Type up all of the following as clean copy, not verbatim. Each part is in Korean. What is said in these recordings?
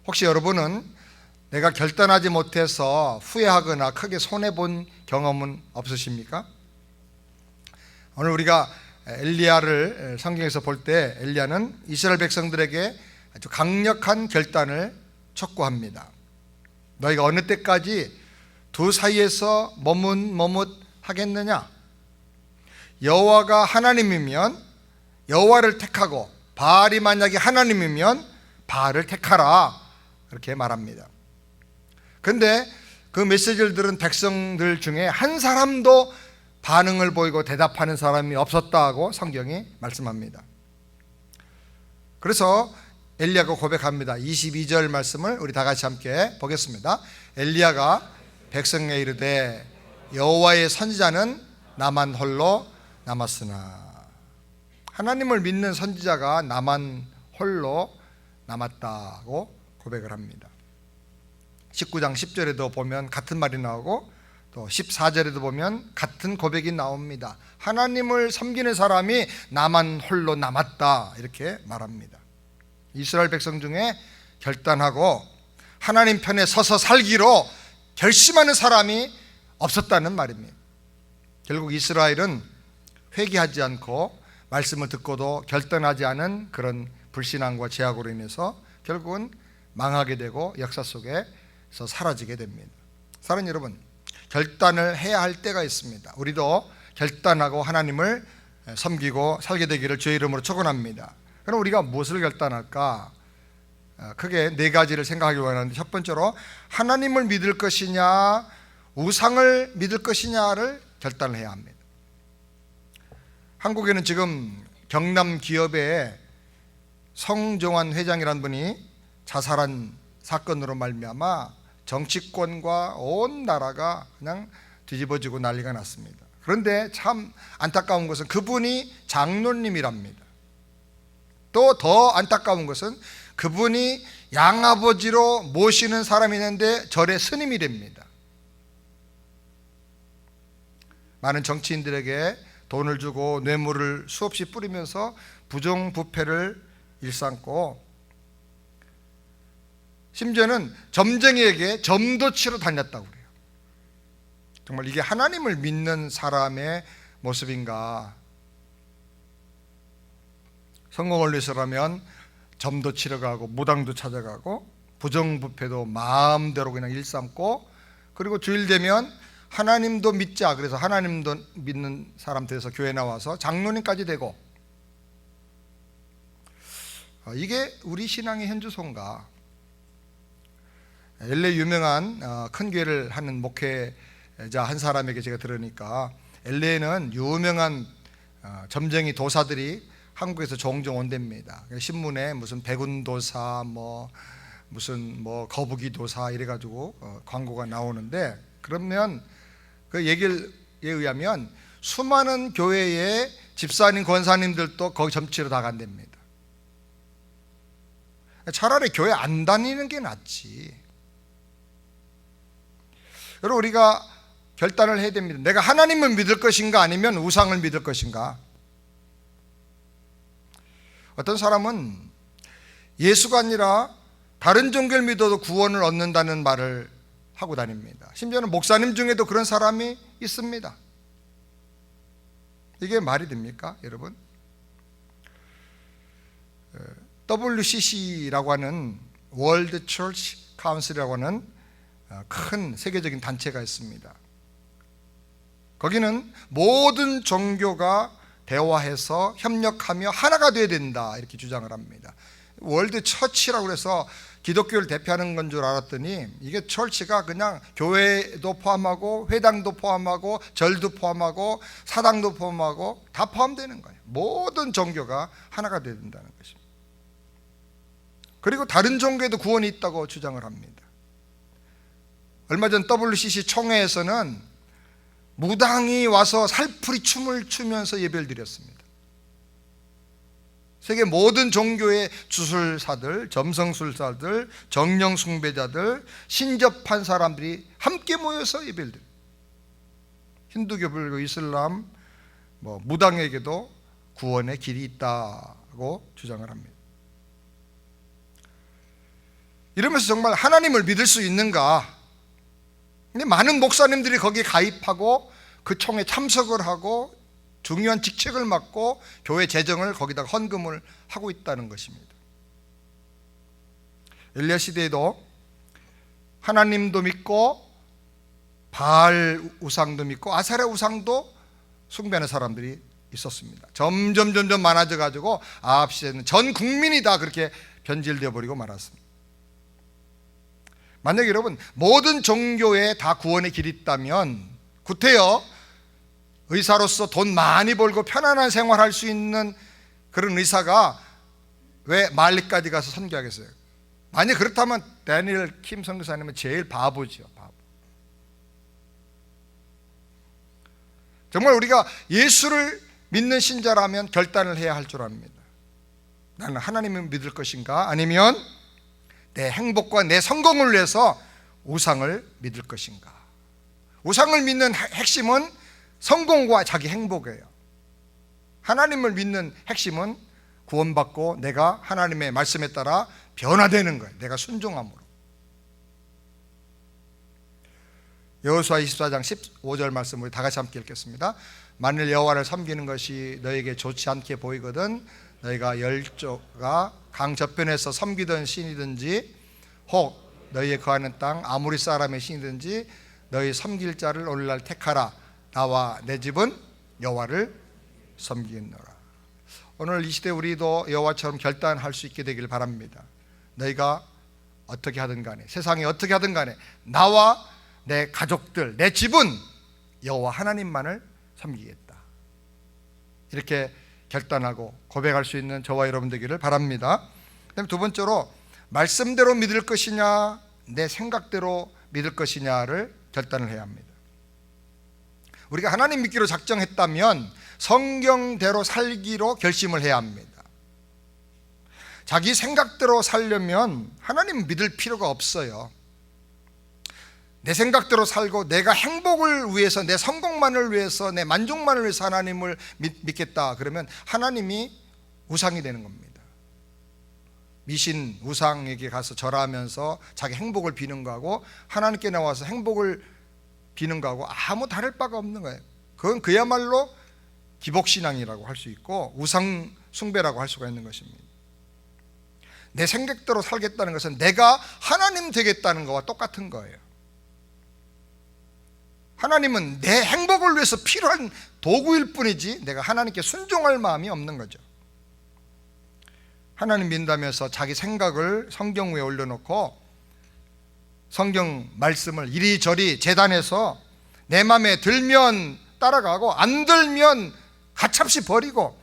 혹시 여러분은 내가 결단하지 못해서 후회하거나 크게 손해본 경험은 없으십니까? 오늘 우리가 엘리야를 성경에서 볼 때 엘리야는 이스라엘 백성들에게 아주 강력한 결단을 촉구합니다. 너희가 어느 때까지 두 사이에서 머뭇머뭇하겠느냐? 여호와가 하나님이면 여호와를 택하고 바알이 만약에 하나님이면 바알을 택하라, 그렇게 말합니다. 그런데 그 메시지를 들은 백성들 중에 한 사람도 반응을 보이고 대답하는 사람이 없었다고 성경이 말씀합니다. 그래서 엘리야가 고백합니다. 22절 말씀을 우리 다 같이 함께 보겠습니다. 엘리야가 백성에게 이르되 여호와의 선지자는 나만 홀로 남았으나. 하나님을 믿는 선지자가 나만 홀로 남았다고 고백을 합니다. 19장 10절에도 보면 같은 말이 나오고 또 14절에도 보면 같은 고백이 나옵니다. 하나님을 섬기는 사람이 나만 홀로 남았다, 이렇게 말합니다. 이스라엘 백성 중에 결단하고 하나님 편에 서서 살기로 결심하는 사람이 없었다는 말입니다. 결국 이스라엘은 회개하지 않고 말씀을 듣고도 결단하지 않은 그런 불신앙과 죄악으로 인해서 결국은 망하게 되고 역사 속에서 사라지게 됩니다. 사랑하는 여러분, 결단을 해야 할 때가 있습니다. 우리도 결단하고 하나님을 섬기고 살게 되기를 주의 이름으로 축원합니다. 그럼 우리가 무엇을 결단할까? 크게 네 가지를 생각하기 원하는데, 첫 번째로 하나님을 믿을 것이냐 우상을 믿을 것이냐를 결단을 해야 합니다. 한국에는 지금 경남 기업에 성종환 회장이라는 분이 자살한 사건으로 말미암아 정치권과 온 나라가 그냥 뒤집어지고 난리가 났습니다. 그런데 참 안타까운 것은 그분이 장로님이랍니다. 또 더 안타까운 것은 그분이 양아버지로 모시는 사람이 있는데 절의 스님이 됩니다. 많은 정치인들에게 돈을 주고 뇌물을 수없이 뿌리면서 부정부패를 일삼고 심지어는 점쟁이에게 점도 치러 다녔다고 그래요. 정말 이게 하나님을 믿는 사람의 모습인가? 성공을 위해서라면 점도 치러 가고 무당도 찾아가고 부정부패도 마음대로 그냥 일삼고, 그리고 주일 되면 하나님도 믿자, 그래서 하나님도 믿는 사람 돼서 교회 나와서 장로님까지 되고, 이게 우리 신앙의 현주소인가? LA 유명한 큰 교회를 하는 목회자 한 사람에게 제가 들으니까 LA는 유명한 점쟁이 도사들이 한국에서 종종 온답니다. 신문에 무슨 백운도사, 무슨 거북이 도사 이래가지고 광고가 나오는데, 그러면 그 얘기에 의하면 수많은 교회의 집사님, 권사님들도 거기 점치러 다 간답니다. 차라리 교회 안 다니는 게 낫지. 여러분, 우리가 결단을 해야 됩니다. 내가 하나님을 믿을 것인가 아니면 우상을 믿을 것인가? 어떤 사람은 예수가 아니라 다른 종교를 믿어도 구원을 얻는다는 말을 하고 다닙니다. 심지어는 목사님 중에도 그런 사람이 있습니다. 이게 말이 됩니까, 여러분? WCC라고 하는 World Church Council이라고 하는 큰 세계적인 단체가 있습니다. 거기는 모든 종교가 대화해서 협력하며 하나가 되어야 된다, 이렇게 주장을 합니다. 월드 처치라고 해서 기독교를 대표하는 건 줄 알았더니 이게 처치가 그냥 교회도 포함하고 회당도 포함하고 절도 포함하고 사당도 포함하고 다 포함되는 거예요. 모든 종교가 하나가 되어야 된다는 것입니다. 그리고 다른 종교에도 구원이 있다고 주장을 합니다. 얼마 전 WCC 총회에서는 무당이 와서 살풀이 춤을 추면서 예배를 드렸습니다. 세계 모든 종교의 주술사들, 점성술사들, 정령 숭배자들, 신접한 사람들이 함께 모여서 예배를 드립니다. 힌두교, 불교, 이슬람, 무당에게도 구원의 길이 있다고 주장을 합니다. 이러면서 정말 하나님을 믿을 수 있는가? 근데 많은 목사님들이 거기에 가입하고 그 총에 참석을 하고 중요한 직책을 맡고 교회 재정을 거기다가 헌금을 하고 있다는 것입니다. 엘리야 시대에도 하나님도 믿고 바알 우상도 믿고 아세라 우상도 숭배하는 사람들이 있었습니다. 점점 많아져 가지고 아합 시대는 전 국민이 다 그렇게 변질되어 버리고 말았습니다. 만약에 여러분 모든 종교에 다 구원의 길이 있다면 구태여 의사로서 돈 많이 벌고 편안한 생활할 수 있는 그런 의사가 왜 말리까지 가서 선교하겠어요? 만약 그렇다면 다니엘 킴 선교사님은 제일 바보죠. 바보. 정말 우리가 예수를 믿는 신자라면 결단을 해야 할 줄 압니다. 나는 하나님을 믿을 것인가? 아니면 내 행복과 내 성공을 위해서 우상을 믿을 것인가? 우상을 믿는 핵심은 성공과 자기 행복이에요. 하나님을 믿는 핵심은 구원받고 내가 하나님의 말씀에 따라 변화되는 거예요. 내가 순종함으로. 여호수아 24장 15절 말씀 우리 다 같이 함께 읽겠습니다. 만일 여호와를 섬기는 것이 너에게 좋지 않게 보이거든 너희가 열조가 강 저편에서 섬기던 신이든지 혹 너희의 거하는 땅 아무리 사람의 신이든지 너희 섬길 자를 오늘날 택하라. 나와 내 집은 여호와를 섬기노라. 오늘 이 시대 우리도 여호와처럼 결단할 수 있게 되길 바랍니다. 너희가 어떻게 하든 간에 세상이 어떻게 하든 간에 나와 내 가족들, 내 집은 여호와 하나님만을 섬기겠다. 이렇게 결단하고 고백할 수 있는 저와 여러분 되기를 바랍니다. 그다음에 두 번째로 말씀대로 믿을 것이냐 내 생각대로 믿을 것이냐를 결단을 해야 합니다. 우리가 하나님 믿기로 작정했다면 성경대로 살기로 결심을 해야 합니다. 자기 생각대로 살려면 하나님 믿을 필요가 없어요. 내 생각대로 살고 내가 행복을 위해서 내 성공만을 위해서 내 만족만을 위해서 하나님을 믿겠다 그러면 하나님이 우상이 되는 겁니다. 미신 우상에게 가서 절하면서 자기 행복을 비는 거하고 하나님께 나와서 행복을 비는 거하고 아무 다를 바가 없는 거예요. 그건 그야말로 기복신앙이라고 할 수 있고 우상 숭배라고 할 수가 있는 것입니다. 내 생각대로 살겠다는 것은 내가 하나님 되겠다는 것과 똑같은 거예요. 하나님은 내 행복을 위해서 필요한 도구일 뿐이지 내가 하나님께 순종할 마음이 없는 거죠. 하나님 믿는다면서 자기 생각을 성경 위에 올려놓고 성경 말씀을 이리저리 재단해서 내 마음에 들면 따라가고 안 들면 가차없이 버리고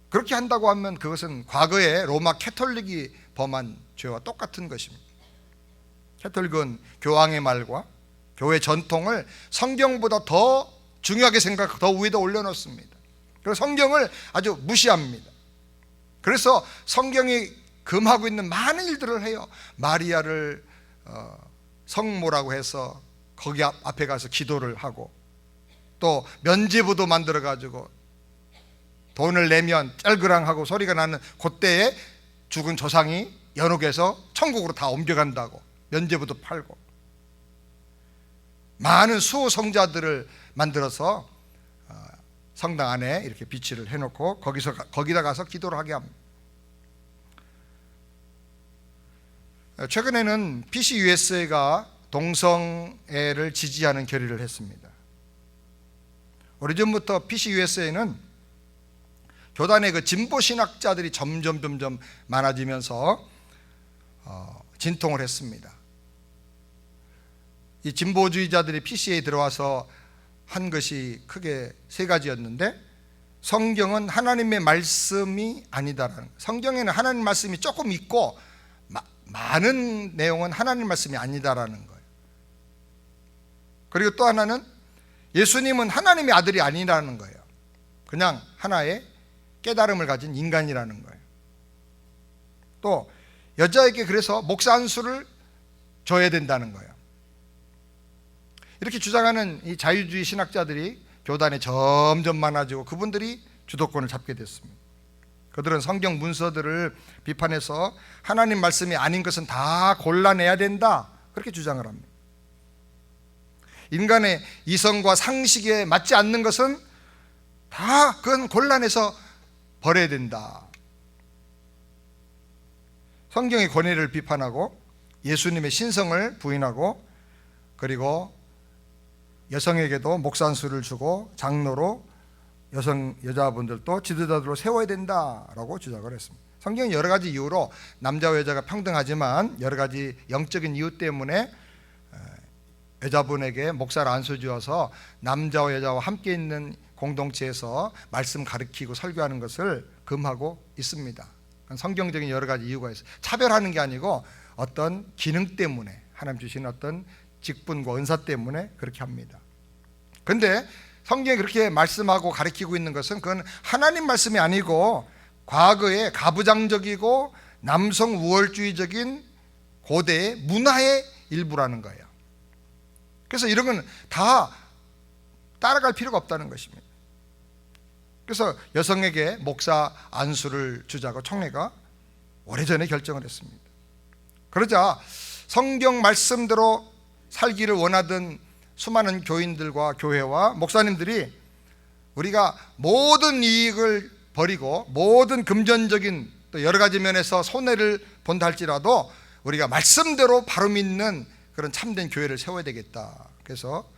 그렇게 한다고 하면 그것은 과거에 로마 캐톨릭이 범한 죄와 똑같은 것입니다. 캐톨릭은 교황의 말과 교회 전통을 성경보다 더 중요하게 생각하고 더 위에다 올려놓습니다. 그래서 성경을 아주 무시합니다. 그래서 성경이 금하고 있는 많은 일들을 해요. 마리아를 성모라고 해서 거기 앞에 가서 기도를 하고 또 면죄부도 만들어 가지고 돈을 내면 짤그랑하고 소리가 나는 그때에 죽은 조상이 연옥에서 천국으로 다 옮겨간다고 면죄부도 팔고 많은 수호성자들을 만들어서 성당 안에 이렇게 비치를 해놓고 거기다 가서 기도를 하게 합니다. 최근에는 PCUSA가 동성애를 지지하는 결의를 했습니다. 오래전부터 PCUSA는 교단의 그 진보 신학자들이 점점 많아지면서 진통을 했습니다. 이 진보주의자들이 PC에 들어와서 한 것이 크게 세 가지였는데 성경은 하나님의 말씀이 아니다라는, 성경에는 하나님 말씀이 조금 있고 많은 내용은 하나님 말씀이 아니다라는 거예요. 그리고 또 하나는 예수님은 하나님의 아들이 아니라는 거예요. 그냥 하나의 깨달음을 가진 인간이라는 거예요. 또 여자에게 그래서 목사 한 수를 줘야 된다는 거예요. 이렇게 주장하는 이 자유주의 신학자들이 교단에 점점 많아지고 그분들이 주도권을 잡게 됐습니다. 그들은 성경 문서들을 비판해서 하나님 말씀이 아닌 것은 다 골라내야 된다, 그렇게 주장을 합니다. 인간의 이성과 상식에 맞지 않는 것은 다 그건 골라내서 버려야 된다. 성경의 권위를 비판하고 예수님의 신성을 부인하고, 그리고 여성에게도 목산수를 주고 장로로 여자분들도 지도자들로 세워야 된다라고 주장을 했습니다. 성경은 여러 가지 이유로 남자와 여자가 평등하지만 여러 가지 영적인 이유 때문에 여자분에게 목사를 안수 주어서 남자와 여자와 함께 있는 공동체에서 말씀 가르치고 설교하는 것을 금하고 있습니다. 성경적인 여러 가지 이유가 있어요. 차별하는 게 아니고 어떤 기능 때문에, 하나님 주신 어떤 직분과 은사 때문에 그렇게 합니다. 그런데 성경이 그렇게 말씀하고 가르치고 있는 것은 그건 하나님 말씀이 아니고 과거의 가부장적이고 남성 우월주의적인 고대의 문화의 일부라는 거예요. 그래서 이런 건 다 따라갈 필요가 없다는 것입니다. 그래서 여성에게 목사 안수를 주자고 총회가 오래전에 결정을 했습니다. 그러자 성경 말씀대로 살기를 원하던 수많은 교인들과 교회와 목사님들이 우리가 모든 이익을 버리고 모든 금전적인 또 여러 가지 면에서 손해를 본다 할지라도 우리가 말씀대로 바로 믿는 그런 참된 교회를 세워야 되겠다. 그래서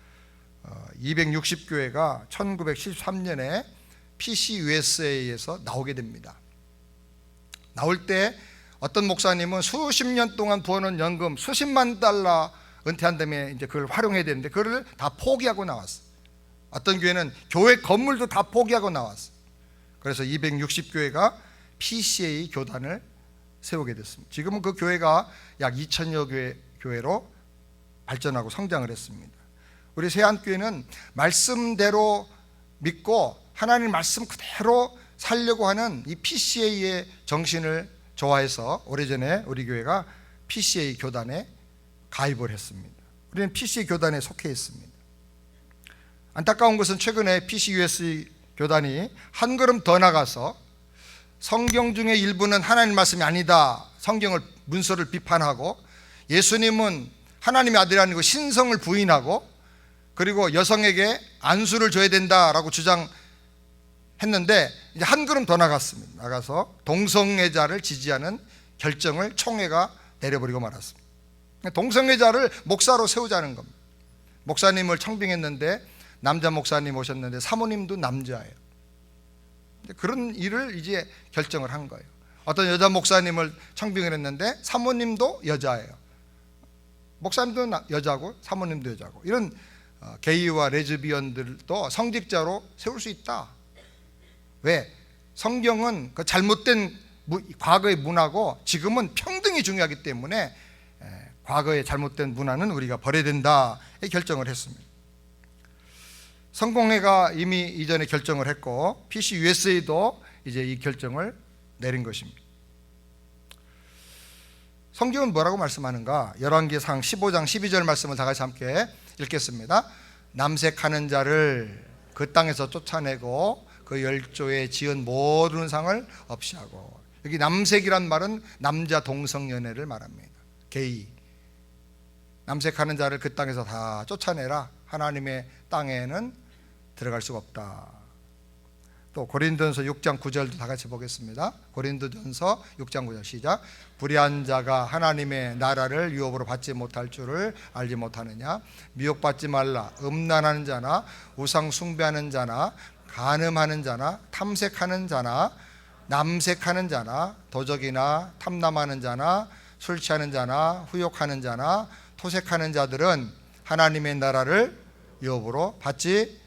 260교회가 1973년에 PCUSA에서 나오게 됩니다. 나올 때 어떤 목사님은 수십 년 동안 부어놓은 연금 수십만 달러 은퇴한 다음에 이제 그걸 활용해야 되는데 그걸 다 포기하고 나왔어. 어떤 교회는 교회 건물도 다 포기하고 나왔어. 그래서 260교회가 PCA 교단을 세우게 됐습니다. 지금은 그 교회가 약 2000여 교회로 발전하고 성장을 했습니다. 우리 세안교회는 말씀대로 믿고 하나님 말씀 그대로 살려고 하는 이 PCA의 정신을 좋아해서 오래전에 우리 교회가 PCA 교단에 가입을 했습니다. 우리는 PCA 교단에 속해 있습니다. 안타까운 것은 최근에 PCUS 교단이 한 걸음 더 나가서 성경 중에 일부는 하나님 말씀이 아니다, 성경을 문서를 비판하고 예수님은 하나님의 아들이 아니고 신성을 부인하고 그리고 여성에게 안수를 줘야 된다라고 주장했는데 이제 한 걸음 더 나갔습니다. 나가서 동성애자를 지지하는 결정을 총회가 내려버리고 말았습니다. 동성애자를 목사로 세우자는 겁니다. 목사님을 청빙했는데 남자 목사님 오셨는데 사모님도 남자예요. 그런 일을 이제 결정을 한 거예요. 어떤 여자 목사님을 청빙을 했는데 사모님도 여자예요. 목사님도 여자고 사모님도 여자고, 이런 게이와 레즈비언들도 성직자로 세울 수 있다. 왜? 성경은 그 잘못된 과거의 문화고 지금은 평등이 중요하기 때문에 과거의 잘못된 문화는 우리가 버려야 된다 결정을 했습니다. 성공회가 이미 이전에 결정을 했고 PCUSA도 이제 이 결정을 내린 것입니다. 성경은 뭐라고 말씀하는가? 열왕기상 15장 12절 말씀을 다 같이 함께 읽겠습니다. 남색하는 자를 그 땅에서 쫓아내고 그 열조에 지은 모든 상을 없이 하고, 여기 남색이란 말은 남자 동성 연애를 말합니다. 게이. 남색하는 자를 그 땅에서 다 쫓아내라. 하나님의 땅에는 들어갈 수가 없다. 또 고린도전서 6장 9절도 다 같이 보겠습니다. 고린도전서 6장 9절 시작. 불의한 자가 하나님의 나라를 유업으로 받지 못할 줄을 알지 못하느냐. 미혹받지 말라. 음란하는 자나 우상 숭배하는 자나 간음하는 자나 탐색하는 자나 남색하는 자나 도적이나 탐남하는 자나 술 취하는 자나 후욕하는 자나 토색하는 자들은 하나님의 나라를 유업으로 받지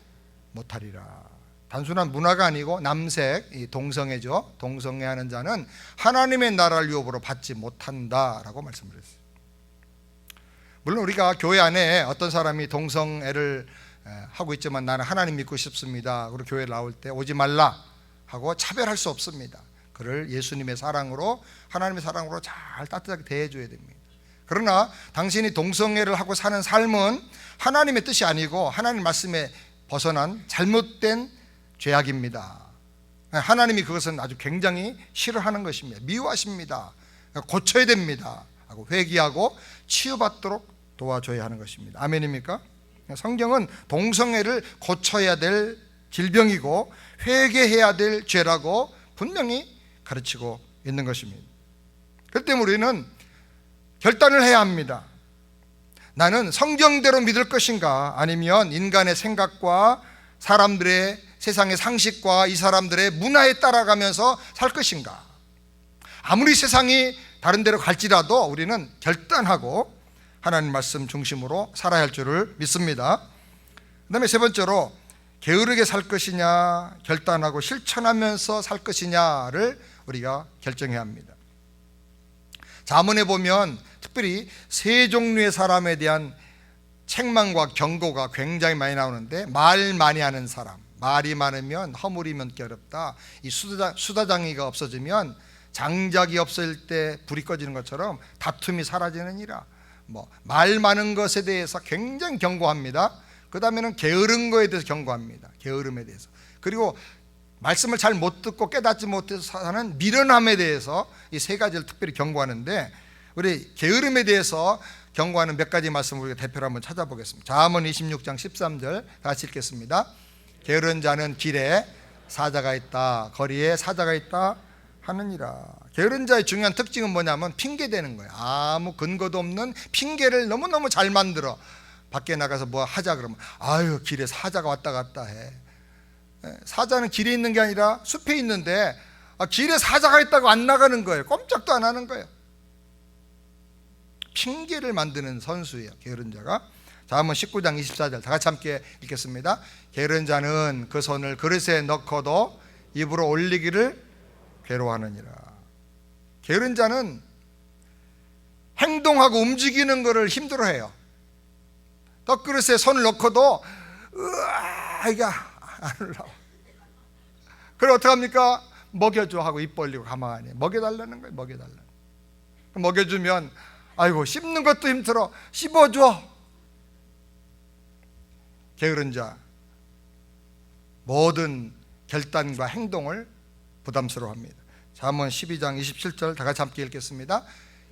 못하리라. 단순한 문화가 아니고 남색, 이 동성애죠. 동성애하는 자는 하나님의 나라를 유업으로 받지 못한다라고 말씀드렸어요. 물론 우리가 교회 안에 어떤 사람이 동성애를 하고 있지만 나는 하나님 믿고 싶습니다, 그리고 교회 나올 때 오지 말라 하고 차별할 수 없습니다. 그를 예수님의 사랑으로, 하나님의 사랑으로 잘 따뜻하게 대해줘야 됩니다. 그러나 당신이 동성애를 하고 사는 삶은 하나님의 뜻이 아니고 하나님 말씀에 벗어난 잘못된 죄악입니다. 하나님이 그것은 아주 굉장히 싫어하는 것입니다. 미워하십니다. 고쳐야 됩니다 하고 회개하고 치유받도록 도와줘야 하는 것입니다. 아멘입니까? 성경은 동성애를 고쳐야 될 질병이고 회개해야 될 죄라고 분명히 가르치고 있는 것입니다. 그렇기 때문에 우리는 결단을 해야 합니다. 나는 성경대로 믿을 것인가, 아니면 인간의 생각과 사람들의 세상의 상식과 이 사람들의 문화에 따라가면서 살 것인가. 아무리 세상이 다른 데로 갈지라도 우리는 결단하고 하나님 말씀 중심으로 살아야 할 줄을 믿습니다. 그 다음에 세 번째로 게으르게 살 것이냐, 결단하고 실천하면서 살 것이냐를 우리가 결정해야 합니다. 잠언에 보면 특별히 세 종류의 사람에 대한 책망과 경고가 굉장히 많이 나오는데, 말 많이 하는 사람, 말이 많으면 허물이 면기 어렵다. 이 수다장이가 없어지면 장작이 없을 때 불이 꺼지는 것처럼 다툼이 사라지느니라. 말 많은 것에 대해서 굉장히 경고합니다. 그 다음에는 게으른 거에 대해서 경고합니다. 게으름에 대해서. 그리고 말씀을 잘 못 듣고 깨닫지 못해서 사는 미련함에 대해서 이 세 가지를 특별히 경고하는데, 우리 게으름에 대해서 경고하는 몇 가지 말씀을 우리가 대표로 한번 찾아보겠습니다. 잠언 26장 13절 같이 읽겠습니다. 게으른 자는 길에 사자가 있다, 거리에 사자가 있다 하느니라. 게으른 자의 중요한 특징은 뭐냐면 핑계대는 거예요. 아무 근거도 없는 핑계를 너무너무 잘 만들어. 밖에 나가서 뭐 하자 그러면 아유, 길에 사자가 왔다 갔다 해. 사자는 길에 있는 게 아니라 숲에 있는데 길에 사자가 있다고 안 나가는 거예요. 꼼짝도 안 하는 거예요. 핑계를 만드는 선수예요, 게으른 자가. 다음은 19장 24절 다 같이 함께 읽겠습니다. 게으른 자는 그 손을 그릇에 넣고도 입으로 올리기를 괴로워하느니라. 게으른 자는 행동하고 움직이는 것을 힘들어해요. 떡그릇에 손을 넣고도 이게 안 올라와. 그럼 어떡합니까? 먹여줘 하고 입 벌리고 가만히 먹여달라는 거예요. 먹여주면 아이고 씹는 것도 힘들어, 씹어줘. 게으른 자 모든 결단과 행동을 부담스러워합니다. 잠언 12장 27절 다 같이 함께 읽겠습니다.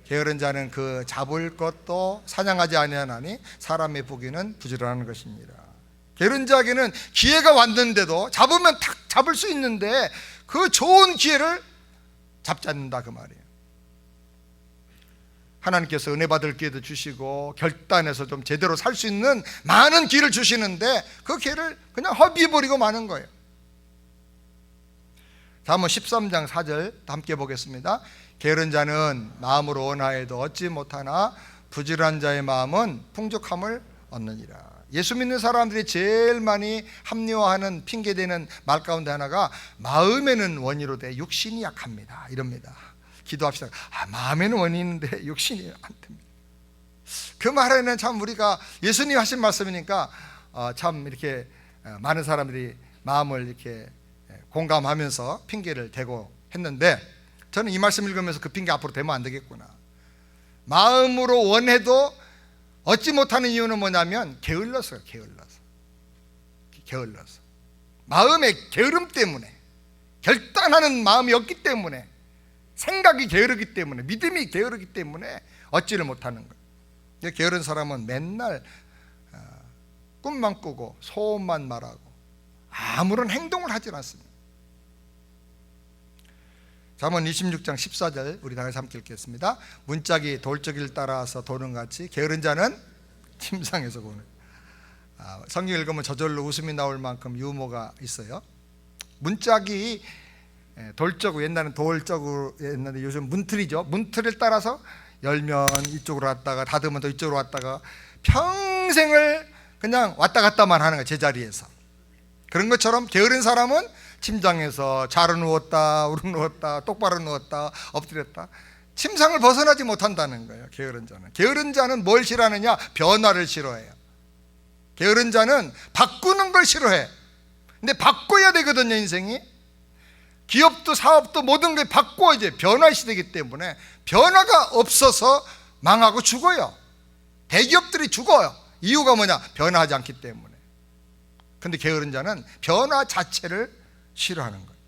게으른 자는 그 잡을 것도 사냥하지 아니하나니 사람의 보기는 부지런한 것입니다. 게으른 자에게는 기회가 왔는데도 잡으면 탁 잡을 수 있는데 그 좋은 기회를 잡지 않는다 그 말이에요. 하나님께서 은혜 받을 기회도 주시고 결단해서 좀 제대로 살 수 있는 많은 기회를 주시는데 그 기회를 그냥 허비해버리고 마는 거예요. 다음은 13장 4절 함께 보겠습니다. 게으른 자는 마음으로 원하여도 얻지 못하나 부지런한 자의 마음은 풍족함을 얻느니라. 예수 믿는 사람들이 제일 많이 합리화하는 핑계대는 말 가운데 하나가 마음에는 원이로되 육신이 약합니다 이럽니다. 기도합시다. 마음에는 원이 있는데 육신이 안 됩니다. 그 말에는 참 우리가 예수님 하신 말씀이니까 참 이렇게 많은 사람들이 마음을 이렇게 공감하면서 핑계를 대고 했는데, 저는 이 말씀 읽으면서 그 핑계 앞으로 대면 안 되겠구나. 마음으로 원해도 얻지 못하는 이유는 뭐냐면 게을러서요. 게을러서 마음의 게으름 때문에, 결단하는 마음이 없기 때문에, 생각이 게으르기 때문에, 믿음이 게으르기 때문에 얻지를 못하는 거예요. 게으른 사람은 맨날 꿈만 꾸고 소원만 말하고 아무런 행동을 하지 않습니다. 잠언 26장 14절 우리 다 같이 함께 읽겠습니다. 문짝이 돌적이를 따라서 도는 같이 게으른 자는 침상에서 고는. 성경 읽으면 저절로 웃음이 나올 만큼 유머가 있어요. 문짝이 돌적으로, 옛날에는 돌적으로 했는데 요즘 문틀이죠. 문틀을 따라서 열면 이쪽으로 왔다가 닫으면 또 이쪽으로 왔다가 평생을 그냥 왔다 갔다만 하는 거예요, 제자리에서. 그런 것처럼 게으른 사람은 침상에서 자로 누웠다 우르 누웠다 똑바로 누웠다 엎드렸다 침상을 벗어나지 못한다는 거예요. 게으른 자는 뭘 싫어하느냐? 변화를 싫어해요. 게으른 자는 바꾸는 걸 싫어해. 근데 바꿔야 되거든요, 인생이. 기업도 사업도 모든 걸 바꿔야지. 변화 시대이기 때문에 변화가 없어서 망하고 죽어요. 대기업들이 죽어요. 이유가 뭐냐? 변화하지 않기 때문에. 근데 게으른 자는 변화 자체를 싫어하는 거예요.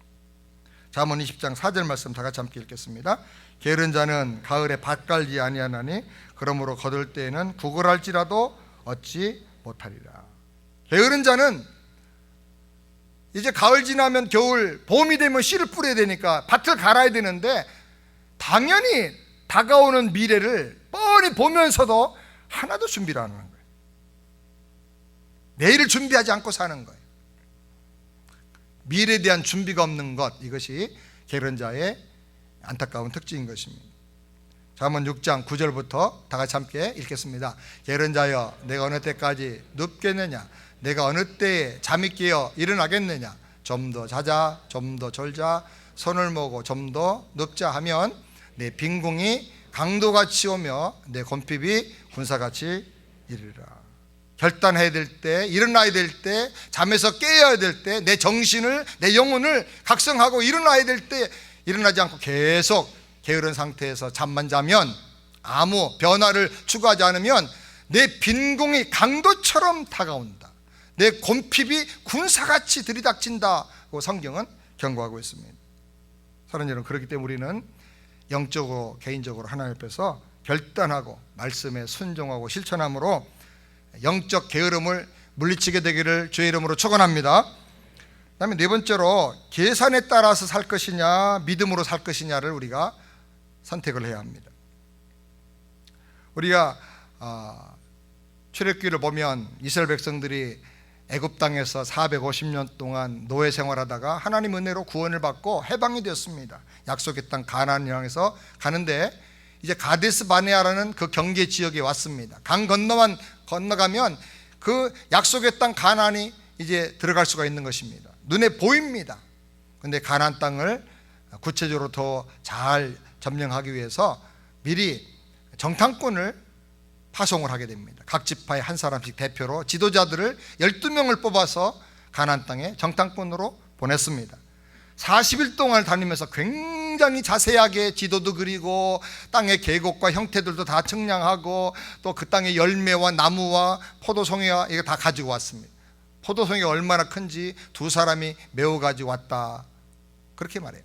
잠언 20장 4절 말씀 다 같이 함께 읽겠습니다. 게으른 자는 가을에 밭 갈지 아니하나니 그러므로 거둘 때에는 구걸할지라도 얻지 못하리라. 게으른 자는 이제 가을 지나면 겨울, 봄이 되면 씨를 뿌려야 되니까 밭을 갈아야 되는데 당연히 다가오는 미래를 뻔히 보면서도 하나도 준비를 안 하는 거예요. 내일을 준비하지 않고 사는 거예요. 미래에 대한 준비가 없는 것, 이것이 게으른 자의 안타까운 특징인 것입니다. 잠언 6장 9절부터 다 같이 함께 읽겠습니다. 게으른 자여, 내가 어느 때까지 눕겠느냐? 내가 어느 때에 잠이 깨어 일어나겠느냐? 좀 더 자자, 좀 더 졸자, 손을 모으고 좀 더 눕자 하면 내 빈궁이 강도같이 오며 내 곰핍이 군사같이 이르리라. 결단해야 될 때, 일어나야 될 때, 잠에서 깨어야 될 때, 내 정신을, 내 영혼을 각성하고 일어나야 될 때 일어나지 않고 계속 게으른 상태에서 잠만 자면, 아무 변화를 추구하지 않으면 내 빈궁이 강도처럼 다가온다. 내 곰핍이 군사같이 들이닥친다고 성경은 경고하고 있습니다. 사랑하는 여러분, 그렇기 때문에 우리는 영적으로, 개인적으로 하나님 앞에서 결단하고 말씀에 순종하고 실천함으로 영적 게으름을 물리치게 되기를 주의 이름으로 축원합니다. 그다음에 네 번째로, 계산에 따라서 살 것이냐 믿음으로 살 것이냐를 우리가 선택을 해야 합니다. 우리가 출애굽기를 보면 이스라엘 백성들이 애굽 땅에서 450년 동안 노예 생활하다가 하나님 은혜로 구원을 받고 해방이 되었습니다. 약속의 땅 가나안을 향해서 가는데 이제 가데스 바네아라는 그 경계 지역에 왔습니다. 강 건너가면 그 약속의 땅 가나안이 이제 들어갈 수가 있는 것입니다. 눈에 보입니다. 그런데 가나안 땅을 구체적으로 더 잘 점령하기 위해서 미리 정탐꾼을 파송을 하게 됩니다. 각 지파에 한 사람씩 대표로 지도자들을 12명을 뽑아서 가나안 땅에 정탐꾼으로 보냈습니다. 40일 동안 다니면서 굉장히 자세하게 지도도 그리고 땅의 계곡과 형태들도 다 측량하고 또 그 땅의 열매와 나무와 포도송이와 이거 다 가지고 왔습니다. 포도송이가 얼마나 큰지 두 사람이 메워 가지고 왔다, 그렇게 말해요.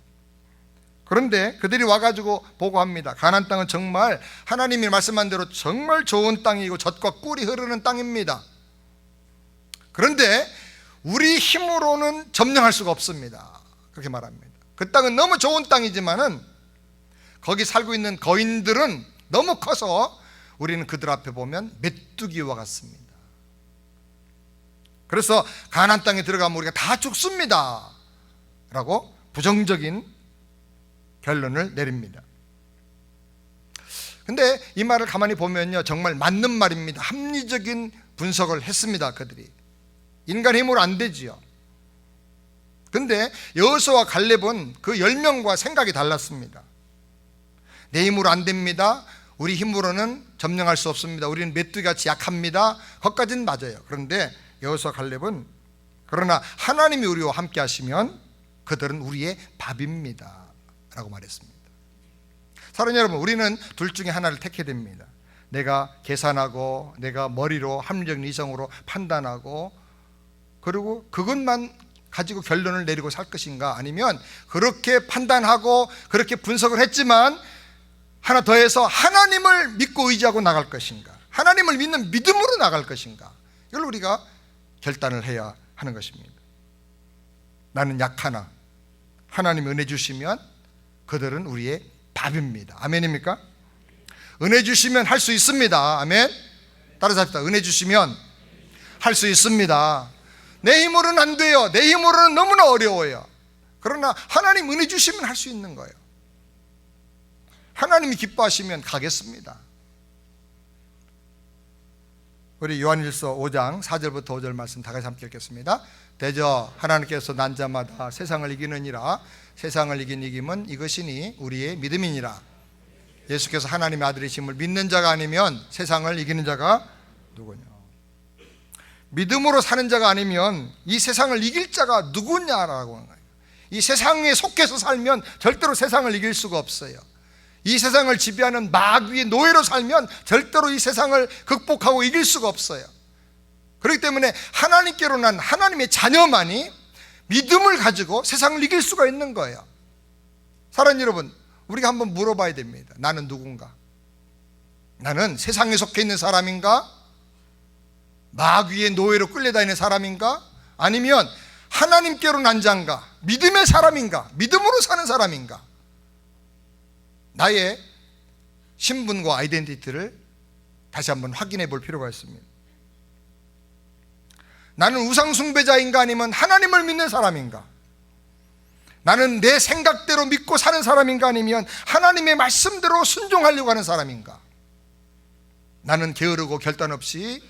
그런데 그들이 와가지고 보고합니다. 가나안 땅은 정말 하나님이 말씀한 대로 정말 좋은 땅이고 젖과 꿀이 흐르는 땅입니다. 그런데 우리 힘으로는 점령할 수가 없습니다, 그렇게 말합니다. 그 땅은 너무 좋은 땅이지만은 거기 살고 있는 거인들은 너무 커서 우리는 그들 앞에 보면 메뚜기와 같습니다. 그래서 가나안 땅에 들어가면 우리가 다 죽습니다 라고 부정적인 결론을 내립니다. 근데 이 말을 가만히 보면요, 정말 맞는 말입니다. 합리적인 분석을 했습니다. 그들이 인간 힘으로 안 되지요. 근데 여호수아와 갈렙은 그 10명과 생각이 달랐습니다. 내 힘으로 안 됩니다. 우리 힘으로는 점령할 수 없습니다. 우리는 메뚜기같이 약합니다. 그것까지는 맞아요. 그런데 여호수아 갈렙은 그러나 하나님이 우리와 함께 하시면 그들은 우리의 밥입니다 라고 말했습니다. 사랑하는 여러분, 우리는 둘 중에 하나를 택해야 됩니다. 내가 계산하고 내가 머리로 합리적 이성으로 판단하고 그리고 그것만 가지고 결론을 내리고 살 것인가, 아니면 그렇게 판단하고 그렇게 분석을 했지만 하나 더해서 하나님을 믿고 의지하고 나갈 것인가, 하나님을 믿는 믿음으로 나갈 것인가, 이걸 우리가 결단을 해야 하는 것입니다. 나는 약하나 하나님 은혜 주시면 그들은 우리의 밥입니다. 아멘입니까? 은혜 주시면 할 수 있습니다. 아멘. 따라서 합시다. 은혜 주시면 할 수 있습니다. 내 힘으로는 안 돼요. 내 힘으로는 너무나 어려워요. 그러나 하나님 은혜 주시면 할 수 있는 거예요. 하나님이 기뻐하시면 가겠습니다. 우리 요한일서 5장 4절부터 5절 말씀 다 같이 함께 읽겠습니다. 대저 하나님께서 난 자마다 세상을 이기느니라. 세상을 이긴 이김은 이것이니 우리의 믿음이니라. 예수께서 하나님의 아들이심을 믿는 자가 아니면 세상을 이기는 자가 누구냐. 믿음으로 사는 자가 아니면 이 세상을 이길 자가 누구냐라고 하는 거예요. 이 세상에 속해서 살면 절대로 세상을 이길 수가 없어요. 이 세상을 지배하는 마귀의 노예로 살면 절대로 이 세상을 극복하고 이길 수가 없어요. 그렇기 때문에 하나님께로 난 하나님의 자녀만이 믿음을 가지고 세상을 이길 수가 있는 거예요. 사랑하는 여러분, 우리가 한번 물어봐야 됩니다. 나는 누군가? 나는 세상에 속해 있는 사람인가? 마귀의 노예로 끌려다니는 사람인가? 아니면 하나님께로 난 자인가? 믿음의 사람인가? 믿음으로 사는 사람인가? 나의 신분과 아이덴티티를 다시 한번 확인해 볼 필요가 있습니다. 나는 우상 숭배자인가? 아니면 하나님을 믿는 사람인가? 나는 내 생각대로 믿고 사는 사람인가? 아니면 하나님의 말씀대로 순종하려고 하는 사람인가? 나는 게으르고 결단 없이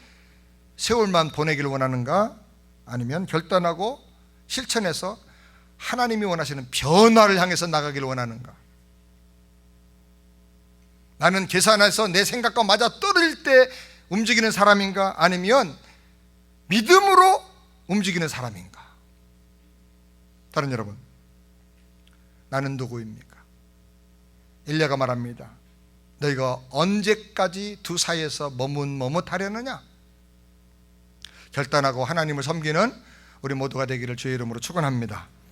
세월만 보내기를 원하는가? 아니면 결단하고 실천해서 하나님이 원하시는 변화를 향해서 나가기를 원하는가? 나는 계산해서 내 생각과 맞아 떨어질 때 움직이는 사람인가? 아니면 믿음으로 움직이는 사람인가? 다른 여러분, 나는 누구입니까? 엘리야가 말합니다. 너희가 언제까지 두 사이에서 머뭇머뭇하려느냐? 결단하고 하나님을 섬기는 우리 모두가 되기를 주의 이름으로 축원합니다.